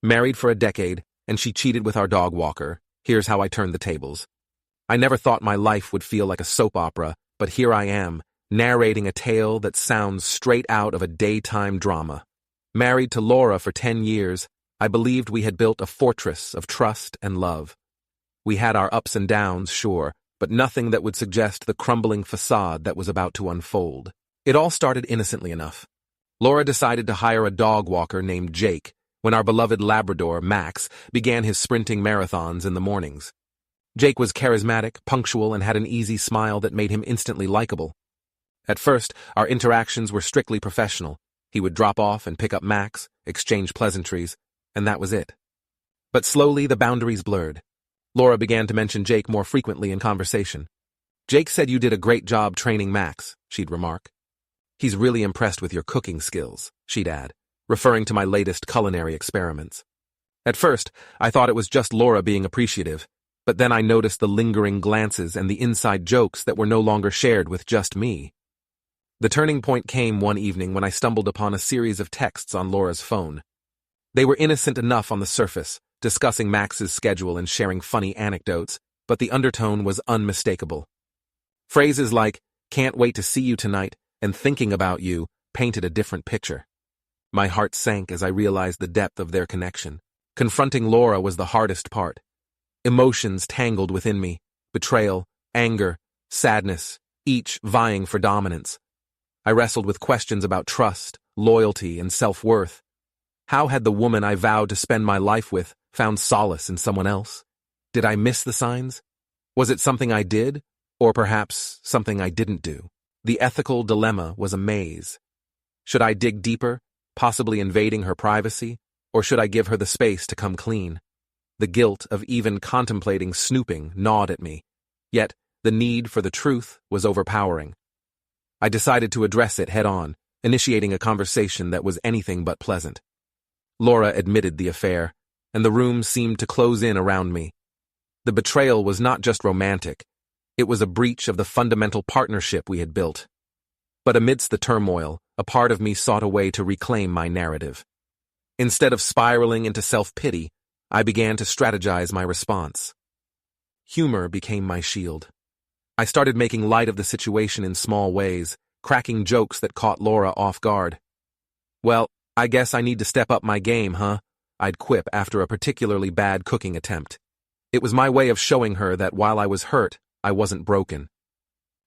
Married for a decade, and she cheated with our dog walker. Here's how I turned the tables. I never thought my life would feel like a soap opera, but here I am, narrating a tale that sounds straight out of a daytime drama. Married to Laura for 10 years, I believed we had built a fortress of trust and love. We had our ups and downs, sure, but nothing that would suggest the crumbling facade that was about to unfold. It all started innocently enough. Laura decided to hire a dog walker named Jake when our beloved Labrador, Max, began his sprinting marathons in the mornings. Jake was charismatic, punctual, and had an easy smile that made him instantly likable. At first, our interactions were strictly professional. He would drop off and pick up Max, exchange pleasantries, and that was it. But slowly the boundaries blurred. Laura began to mention Jake more frequently in conversation. "Jake said you did a great job training Max," she'd remark. "He's really impressed with your cooking skills," she'd add, referring to my latest culinary experiments. At first, I thought it was just Laura being appreciative, but then I noticed the lingering glances and the inside jokes that were no longer shared with just me. The turning point came one evening when I stumbled upon a series of texts on Laura's phone. They were innocent enough on the surface, discussing Max's schedule and sharing funny anecdotes, but the undertone was unmistakable. Phrases like, "Can't wait to see you tonight," and "thinking about you," painted a different picture. My heart sank as I realized the depth of their connection. Confronting Laura was the hardest part. Emotions tangled within me, betrayal, anger, sadness, each vying for dominance. I wrestled with questions about trust, loyalty, and self-worth. How had the woman I vowed to spend my life with found solace in someone else? Did I miss the signs? Was it something I did, or perhaps something I didn't do? The ethical dilemma was a maze. Should I dig deeper, possibly invading her privacy, or should I give her the space to come clean? The guilt of even contemplating snooping gnawed at me, yet the need for the truth was overpowering. I decided to address it head-on, initiating a conversation that was anything but pleasant. Laura admitted the affair, and the room seemed to close in around me. The betrayal was not just romantic, it was a breach of the fundamental partnership we had built. But amidst the turmoil, a part of me sought a way to reclaim my narrative. Instead of spiraling into self-pity, I began to strategize my response. Humor became my shield. I started making light of the situation in small ways, cracking jokes that caught Laura off guard. "Well, I guess I need to step up my game, huh?" I'd quip after a particularly bad cooking attempt. It was my way of showing her that while I was hurt, I wasn't broken.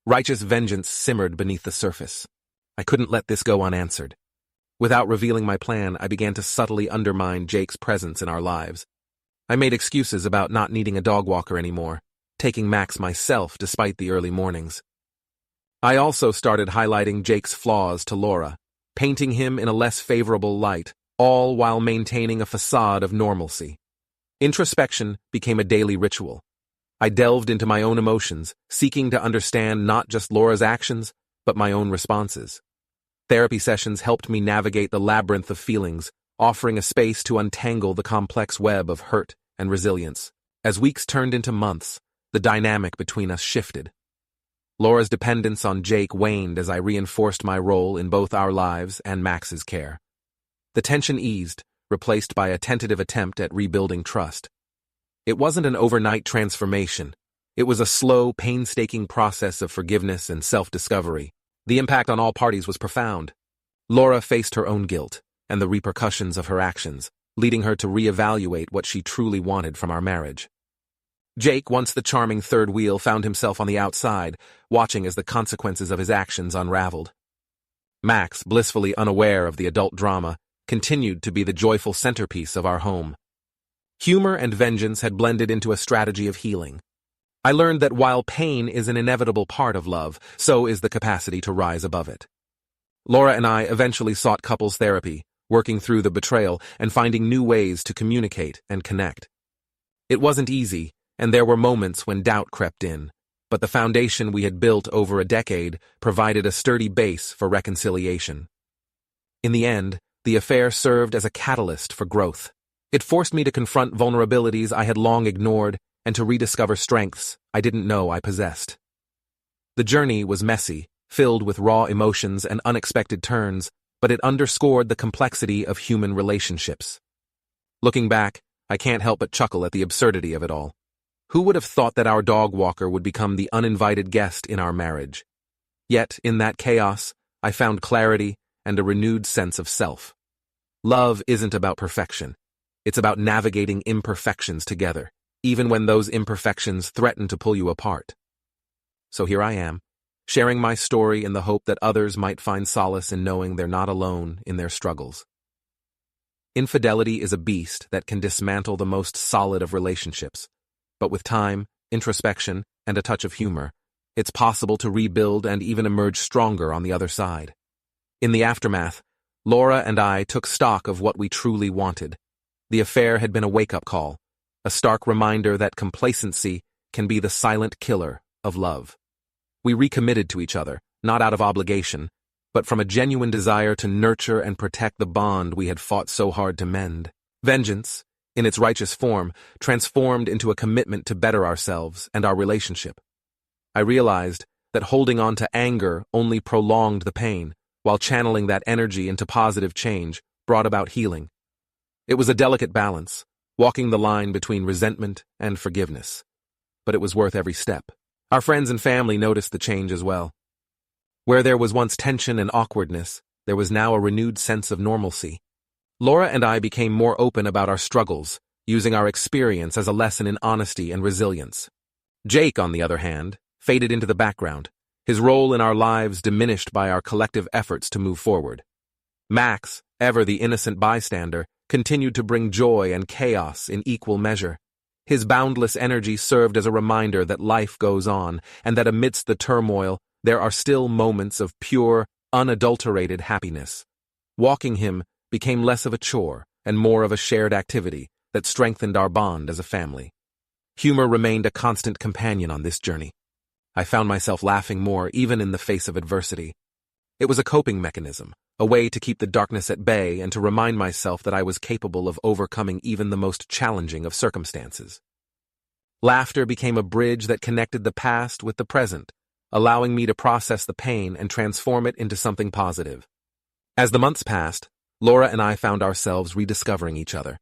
Righteous vengeance simmered beneath the surface. I couldn't let this go unanswered. Without revealing my plan, I began to subtly undermine Jake's presence in our lives. I made excuses about not needing a dog walker anymore, taking Max myself despite the early mornings. I also started highlighting Jake's flaws to Laura, painting him in a less favorable light, all while maintaining a facade of normalcy. Introspection became a daily ritual. I delved into my own emotions, seeking to understand not just Laura's actions, but my own responses. Therapy sessions helped me navigate the labyrinth of feelings, offering a space to untangle the complex web of hurt and resilience. As weeks turned into months, the dynamic between us shifted. Laura's dependence on Jake waned as I reinforced my role in both our lives and Max's care. The tension eased, replaced by a tentative attempt at rebuilding trust. It wasn't an overnight transformation. It was a slow, painstaking process of forgiveness and self-discovery. The impact on all parties was profound. Laura faced her own guilt and the repercussions of her actions, leading her to reevaluate what she truly wanted from our marriage. Jake, once the charming third wheel, found himself on the outside, watching as the consequences of his actions unraveled. Max, blissfully unaware of the adult drama, continued to be the joyful centerpiece of our home. Humor and vengeance had blended into a strategy of healing. I learned that while pain is an inevitable part of love, so is the capacity to rise above it. Laura and I eventually sought couples therapy, working through the betrayal and finding new ways to communicate and connect. It wasn't easy, and there were moments when doubt crept in, but the foundation we had built over a decade provided a sturdy base for reconciliation. In the end, the affair served as a catalyst for growth. It forced me to confront vulnerabilities I had long ignored and to rediscover strengths I didn't know I possessed. The journey was messy, filled with raw emotions and unexpected turns, but it underscored the complexity of human relationships. Looking back, I can't help but chuckle at the absurdity of it all. Who would have thought that our dog walker would become the uninvited guest in our marriage? Yet, in that chaos, I found clarity and a renewed sense of self. Love isn't about perfection. It's about navigating imperfections together, even when those imperfections threaten to pull you apart. So here I am, sharing my story in the hope that others might find solace in knowing they're not alone in their struggles. Infidelity is a beast that can dismantle the most solid of relationships, but with time, introspection, and a touch of humor, it's possible to rebuild and even emerge stronger on the other side. In the aftermath, Laura and I took stock of what we truly wanted. The affair had been a wake-up call, a stark reminder that complacency can be the silent killer of love. We recommitted to each other, not out of obligation, but from a genuine desire to nurture and protect the bond we had fought so hard to mend. Vengeance, in its righteous form, transformed into a commitment to better ourselves and our relationship. I realized that holding on to anger only prolonged the pain, while channeling that energy into positive change brought about healing. It was a delicate balance, walking the line between resentment and forgiveness. But it was worth every step. Our friends and family noticed the change as well. Where there was once tension and awkwardness, there was now a renewed sense of normalcy. Laura and I became more open about our struggles, using our experience as a lesson in honesty and resilience. Jake, on the other hand, faded into the background, his role in our lives diminished by our collective efforts to move forward. Max, ever the innocent bystander, continued to bring joy and chaos in equal measure. His boundless energy served as a reminder that life goes on, and that amidst the turmoil, there are still moments of pure, unadulterated happiness. Walking him became less of a chore and more of a shared activity that strengthened our bond as a family. Humor remained a constant companion on this journey. I found myself laughing more even in the face of adversity. It was a coping mechanism, a way to keep the darkness at bay and to remind myself that I was capable of overcoming even the most challenging of circumstances. Laughter became a bridge that connected the past with the present, allowing me to process the pain and transform it into something positive. As the months passed, Laura and I found ourselves rediscovering each other.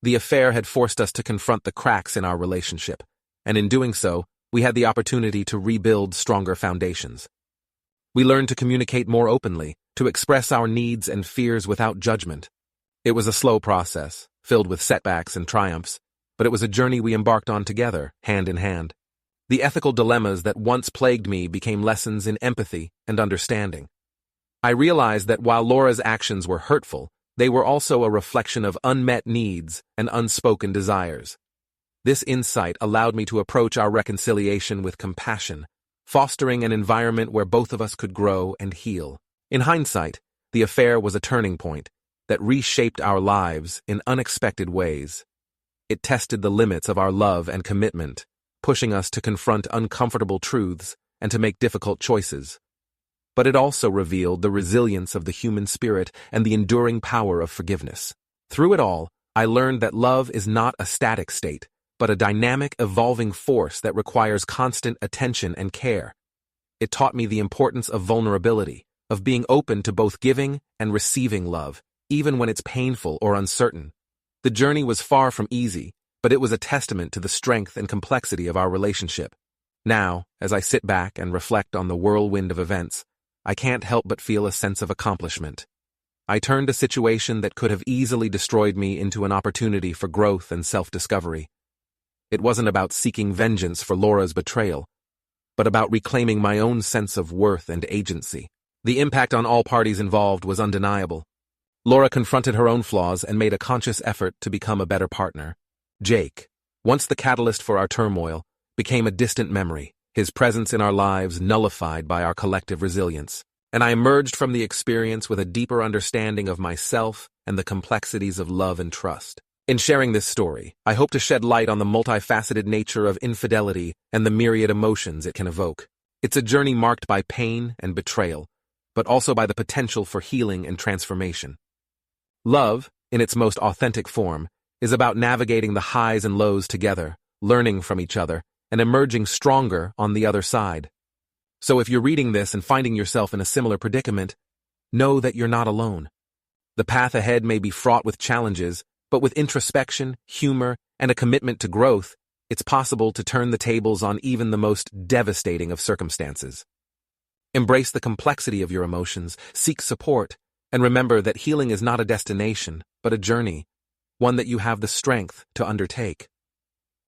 The affair had forced us to confront the cracks in our relationship, and in doing so, we had the opportunity to rebuild stronger foundations. We learned to communicate more openly, to express our needs and fears without judgment. It was a slow process, filled with setbacks and triumphs, but it was a journey we embarked on together, hand in hand. The ethical dilemmas that once plagued me became lessons in empathy and understanding. I realized that while Laura's actions were hurtful, they were also a reflection of unmet needs and unspoken desires. This insight allowed me to approach our reconciliation with compassion, fostering an environment where both of us could grow and heal. In hindsight, the affair was a turning point that reshaped our lives in unexpected ways. It tested the limits of our love and commitment, pushing us to confront uncomfortable truths and to make difficult choices. But it also revealed the resilience of the human spirit and the enduring power of forgiveness. Through it all, I learned that love is not a static state, but a dynamic, evolving force that requires constant attention and care. It taught me the importance of vulnerability, of being open to both giving and receiving love, even when it's painful or uncertain. The journey was far from easy, but it was a testament to the strength and complexity of our relationship. Now, as I sit back and reflect on the whirlwind of events, I can't help but feel a sense of accomplishment. I turned a situation that could have easily destroyed me into an opportunity for growth and self-discovery. It wasn't about seeking vengeance for Laura's betrayal, but about reclaiming my own sense of worth and agency. The impact on all parties involved was undeniable. Laura confronted her own flaws and made a conscious effort to become a better partner. Jake, once the catalyst for our turmoil, became a distant memory, his presence in our lives nullified by our collective resilience. And I emerged from the experience with a deeper understanding of myself and the complexities of love and trust. In sharing this story, I hope to shed light on the multifaceted nature of infidelity and the myriad emotions it can evoke. It's a journey marked by pain and betrayal, but also by the potential for healing and transformation. Love, in its most authentic form, is about navigating the highs and lows together, learning from each other, and emerging stronger on the other side. So if you're reading this and finding yourself in a similar predicament, know that you're not alone. The path ahead may be fraught with challenges, But with introspection, humor, and a commitment to growth, it's possible to turn the tables on even the most devastating of circumstances. Embrace the complexity of your emotions, seek support, and remember that healing is not a destination, but a journey, one that you have the strength to undertake.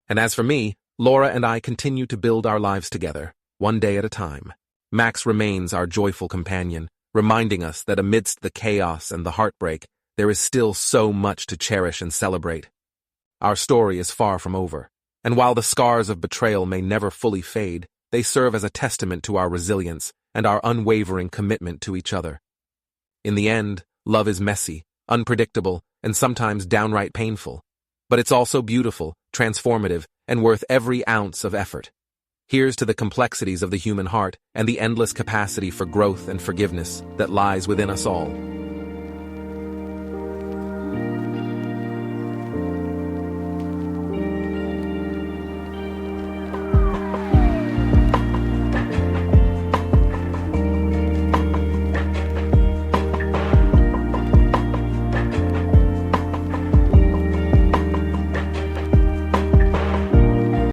And as for me, Laura and I continue to build our lives together, one day at a time. Max remains our joyful companion, reminding us that amidst the chaos and the heartbreak, there is still so much to cherish and celebrate. Our story is far from over, and while the scars of betrayal may never fully fade, they serve as a testament to our resilience and our unwavering commitment to each other. In the end, love is messy, unpredictable, and sometimes downright painful. But it's also beautiful, transformative, and worth every ounce of effort. Here's to the complexities of the human heart and the endless capacity for growth and forgiveness that lies within us all.